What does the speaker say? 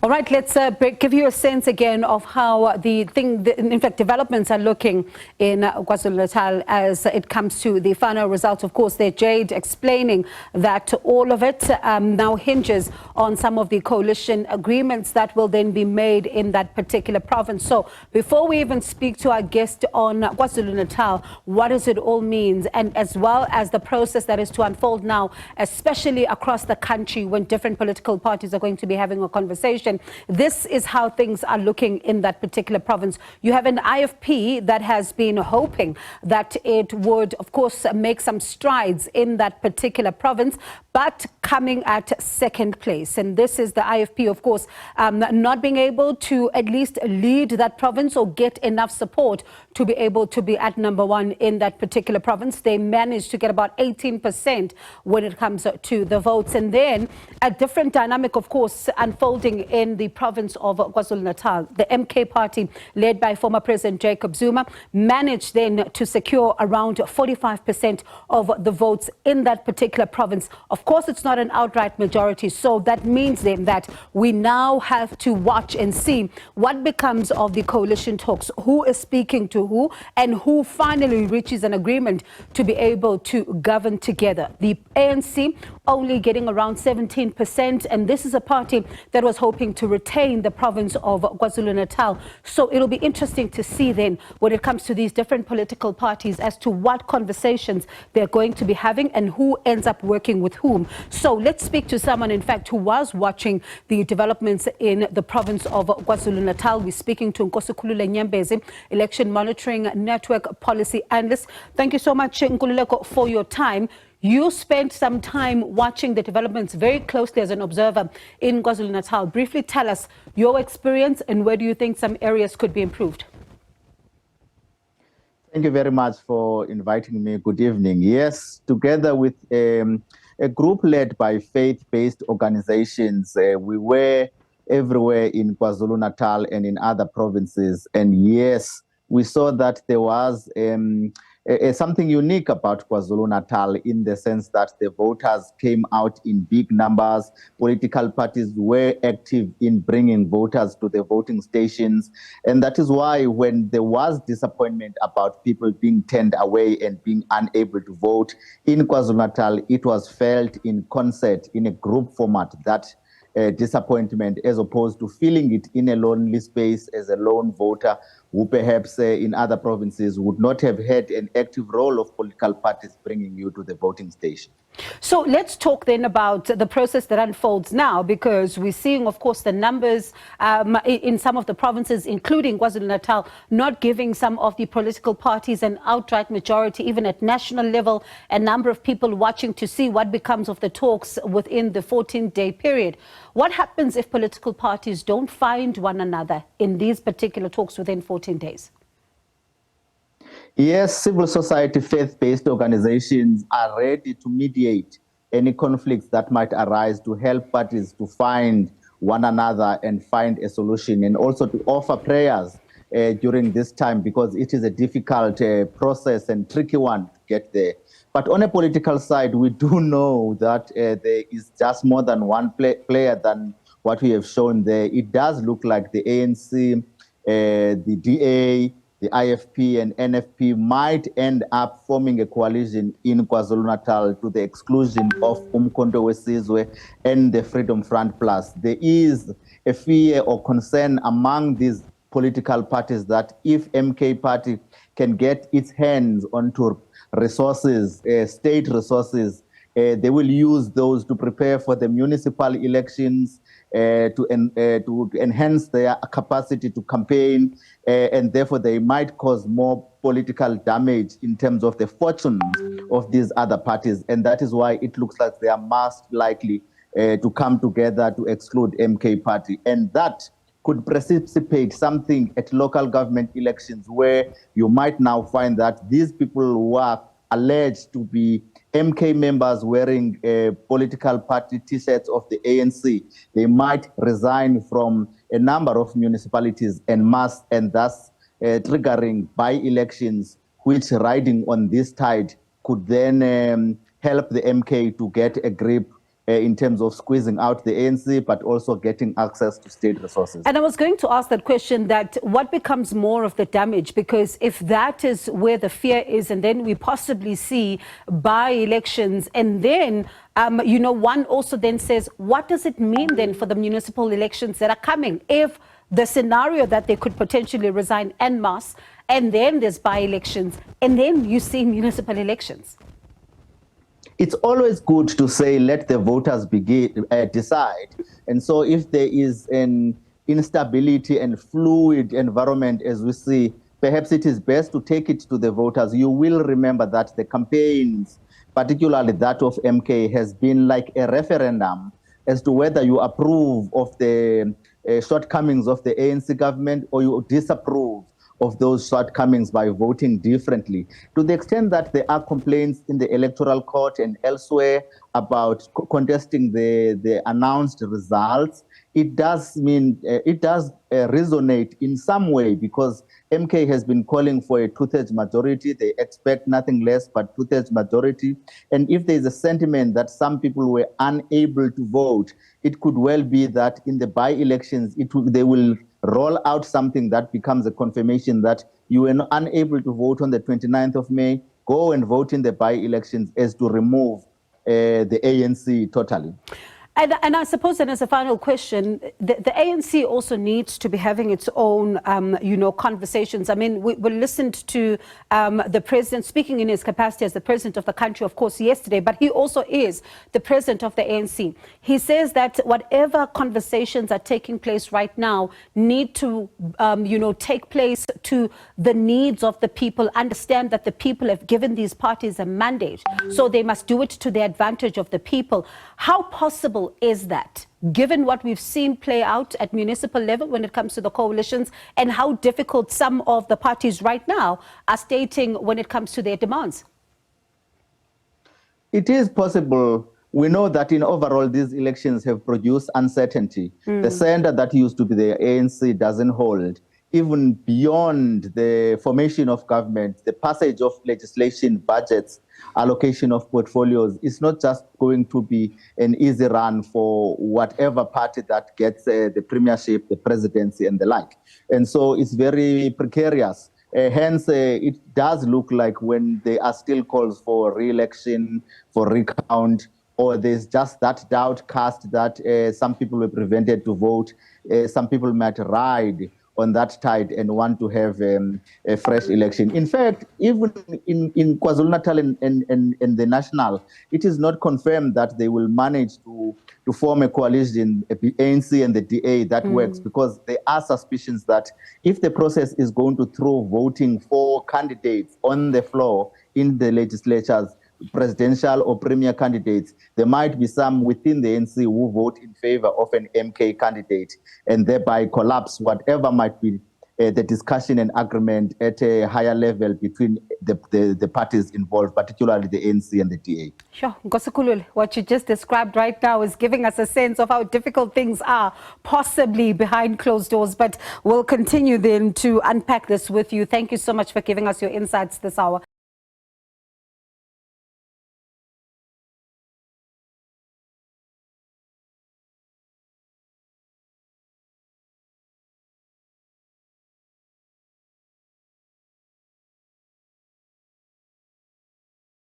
All right, let's give you a sense again of how in fact, developments are looking in KwaZulu-Natal as it comes to the final results. Of course, there, Jade explaining that all of it now hinges on some of the coalition agreements that will then be made in that particular province. So before we even speak to our guest on KwaZulu-Natal, what does it all mean, and as well as the process that is to unfold now, especially across the country when different political parties are going to be having a conversation. This is how things are looking in that particular province. You have an IFP that has been hoping that it would, of course, make some strides in that particular province, but coming at second place. And this is the IFP, of course, not being able to at least lead that province or get enough support to be able to be at number one in that particular province. They managed to get about 18% when it comes to the votes. And then a different dynamic, of course, unfolding in the province of KwaZulu-Natal. The MK party, led by former President Jacob Zuma, managed then to secure around 45% of the votes in that particular province. Of course, it's not an outright majority, so that means then that we now have to watch and see what becomes of the coalition talks, who is speaking to who, and who finally reaches an agreement to be able to govern together. The ANC only getting around 17%, and this is a party that was hoping to retain the province of KwaZulu-Natal. So it'll be interesting to see then when it comes to these different political parties as to what conversations they're going to be having and who ends up working with whom. So let's speak to someone, in fact, who was watching the developments in the province of KwaZulu-Natal. We're speaking to Nkosikhulule Nyembezi, Election Monitoring Network Policy Analyst. Thank you so much, Nkuluko, for your time. You spent some time watching the developments very closely as an observer in KwaZulu-Natal. Briefly tell us your experience and where do you think some areas could be improved? Thank you very much for inviting me. Good evening. Yes, together with a group led by faith-based organizations, we were everywhere in KwaZulu-Natal and in other provinces. And yes, we saw that there was something unique about KwaZulu-Natal in the sense that the voters came out in big numbers. Political parties were active in bringing voters to the voting stations. And that is why when there was disappointment about people being turned away and being unable to vote in KwaZulu-Natal, it was felt in concert in a group format, that disappointment, as opposed to feeling it in a lonely space as a lone voter who perhaps in other provinces would not have had an active role of political parties bringing you to the voting station. So let's talk then about the process that unfolds now, because we're seeing, of course, the numbers in some of the provinces, including KwaZulu-Natal, not giving some of the political parties an outright majority, even at national level, a number of people watching to see what becomes of the talks within the 14-day period. What happens if political parties don't find one another in these particular talks within 14 days? Yes, civil society, faith-based organizations are ready to mediate any conflicts that might arise, to help parties to find one another and find a solution, and also to offer prayers during this time, because it is a difficult process and tricky one to get there. But on a political side, we do know that there is just more than one player than what we have shown there. It does look like the ANC, the DA, the IFP and NFP might end up forming a coalition in KwaZulu-Natal to the exclusion of Umkhonto weSizwe and the Freedom Front Plus. There is a fear or concern among these political parties that if MK party can get its hands onto resources, state resources, they will use those to prepare for the municipal elections, to enhance their capacity to campaign, and therefore they might cause more political damage in terms of the fortunes of these other parties. And that is why it looks like they are most likely to come together to exclude MK party. And that could precipitate something at local government elections, where you might now find that these people who are alleged to be MK members wearing political party T-shirts of the ANC, they might resign from a number of municipalities and thus triggering by-elections, which riding on this tide could then help the MK to get a grip in terms of squeezing out the ANC, but also getting access to state resources. And I was going to ask that question, that what becomes more of the damage? Because if that is where the fear is, and then we possibly see by-elections, and then, one also then says, what does it mean then for the municipal elections that are coming? If the scenario that they could potentially resign en masse, and then there's by-elections, and then you see municipal elections. It's always good to say, let the voters decide. And so if there is an instability and fluid environment, as we see, perhaps it is best to take it to the voters. You will remember that the campaigns, particularly that of MK, has been like a referendum as to whether you approve of the shortcomings of the ANC government or you disapprove of those shortcomings by voting differently. To the extent that there are complaints in the electoral court and elsewhere about contesting the announced results, it does resonate in some way, because MK has been calling for a two-thirds majority. They expect nothing less but two-thirds majority. And if there's a sentiment that some people were unable to vote, it could well be that in the by-elections, they will roll out something that becomes a confirmation that you were unable to vote on the 29th of May, go and vote in the by-elections, as to remove the ANC totally. And I suppose then, as a final question, the ANC also needs to be having its own, conversations. I mean, we listened to the president speaking in his capacity as the president of the country, of course, yesterday, but he also is the president of the ANC. He says that whatever conversations are taking place right now need to, take place to the needs of the people, understand that the people have given these parties a mandate, so they must do it to the advantage of the people. How possible is that, given what we've seen play out at municipal level when it comes to the coalitions, and how difficult some of the parties right now are stating when it comes to their demands? It is possible. We know that in overall, these elections have produced uncertainty. The center that used to be the ANC doesn't hold. Even beyond the formation of government, the passage of legislation, budgets, allocation of portfolios is not just going to be an easy run for whatever party that gets the premiership, the presidency, and the like. And so it's very precarious. Hence, it does look like when there are still calls for re-election, for recount, or there's just that doubt cast that some people were prevented to vote, some people might ride on that tide and want to have a fresh election. In fact, even in KwaZulu-Natal and the national, it is not confirmed that they will manage to form a coalition, the ANC and the DA, that works, because there are suspicions that if the process is going to throw voting for candidates on the floor in the legislatures, presidential or premier candidates, there might be some within the ANC who vote in favor of an MK candidate and thereby collapse whatever might be the discussion and agreement at a higher level between the parties involved, particularly the ANC and the DA. Sure. Nkosikhulule, what you just described right now is giving us a sense of how difficult things are, possibly behind closed doors, but we'll continue then to unpack this with you. Thank you so much for giving us your insights this hour.